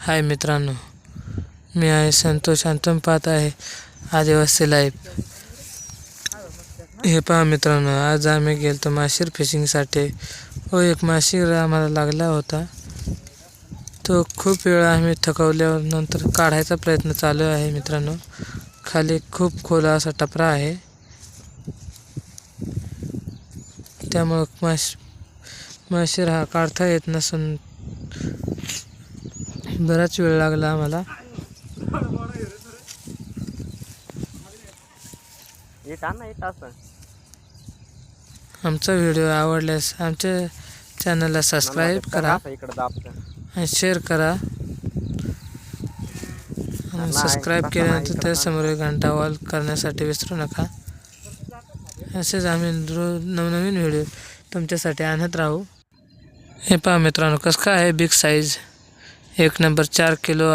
हाय मित्रांनो, मी आहे संतोष आणि तुम्ही पाहत आहे आदिवासी लाईफ. हे पहा मित्रांनो, आज आम्ही गेलतो माशीर फिशिंगसाठी व एक माशीर आम्हाला लागला होता. तो खूप वेळ आम्ही थकवल्यावर नंतर काढायचा प्रयत्न चालू आहे मित्रांनो. खाली खूप खोल असा टपरा आहे, त्यामुळं माशीर हा काढता येत नसून बराच वेळ लागला आम्हाला. आमचा व्हिडिओ आवडल्यास आमच्या चॅनलला सबस्क्राईब करा आणि शेअर करा. आणि सबस्क्राईब केल्यानंतर त्यासमोर घंटा ऑल करण्यासाठी विसरू नका. असेच आम्ही रोज नवनवीन व्हिडिओ तुमच्यासाठी आणत राहू. हे पहा मित्रांनो, कसं काय आहे बिग साईज, 1 नंबर 4 किलो